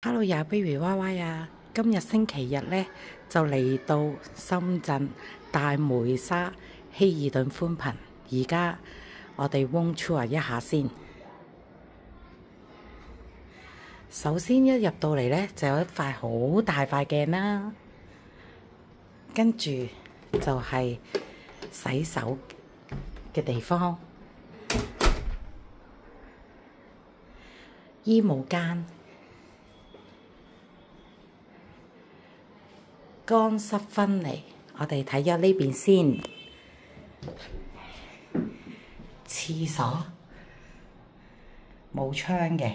Hello 呀，baby 娃娃呀！今日星期日呢，就嚟到深圳大梅沙希爾頓寬頻。而家我哋 room tour 一下先。首先一入到嚟呢，就有一塊好大塊鏡啦，跟住就係洗手嘅地方，衣帽間。乾濕分離，我哋睇咗呢邊先。廁所冇窗嘅，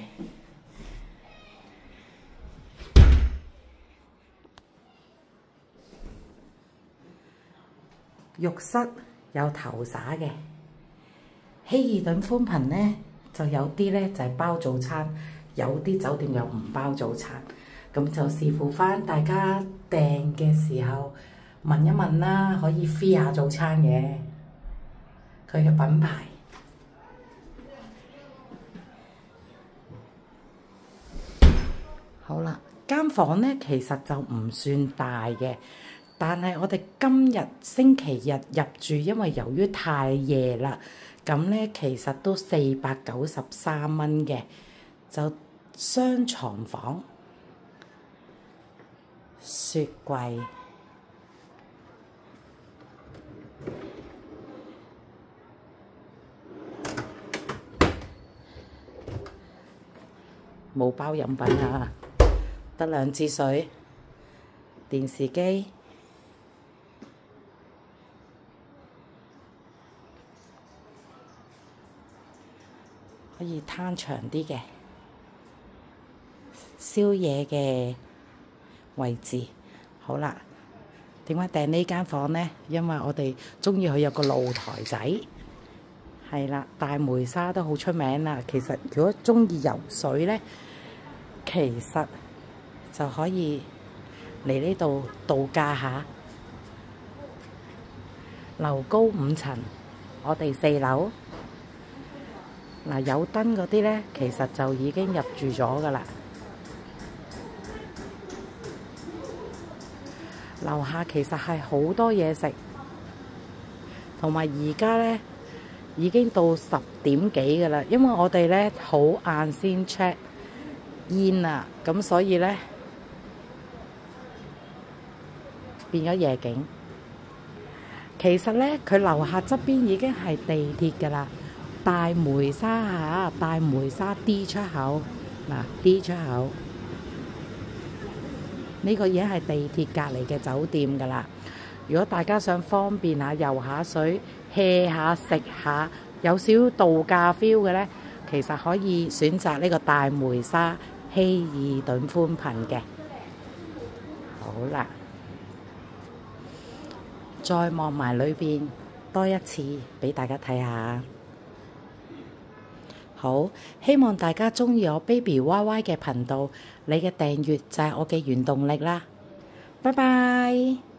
浴室有頭灑嘅。希爾頓寬頻呢，就有啲呢就係包早餐，有啲酒店又唔包早餐。咁就視乎翻大家訂嘅時候問一問啦，可以 free 下早餐嘅。佢嘅品牌好啦，間房呢其實就唔算大嘅，但係我哋今日星期日入住，因為由於太夜啦，咁呢其實都493蚊嘅，就雙床房。雪櫃，冇包飲品啊，得2支水，電視機，可以攤長啲嘅，宵夜嘅位置。好啦，點解訂呢間房呢？因為我哋鍾意佢有個露台仔，係啦，大梅沙都好出名啦。其實如果鍾意游水呢，其實就可以嚟呢度度假下。樓高5層，我哋4樓。嗱，有燈嗰啲呢，其實就已經入住咗㗎啦。樓下其實係好多嘢食，同埋而家呢已經到10點幾㗎啦，因為我哋呢好晏先 check in 啊，咁所以呢變咗夜景。其實呢佢樓下側邊已經係地鐵㗎啦，大梅沙嚇，大梅沙 D 出口，嗱 D 出口。呢個已經係地鐵隔離嘅酒店㗎啦。如果大家想方便下游下水、hea 下食下，有少少度假 feel 嘅呢，其實可以選擇呢個大梅沙希爾頓寬頻嘅。好啦，再望埋裏邊多一次俾大家睇下。好，希望大家鍾意我 Baby YY 嘅頻道，你嘅訂閱就係我嘅原動力啦。拜拜。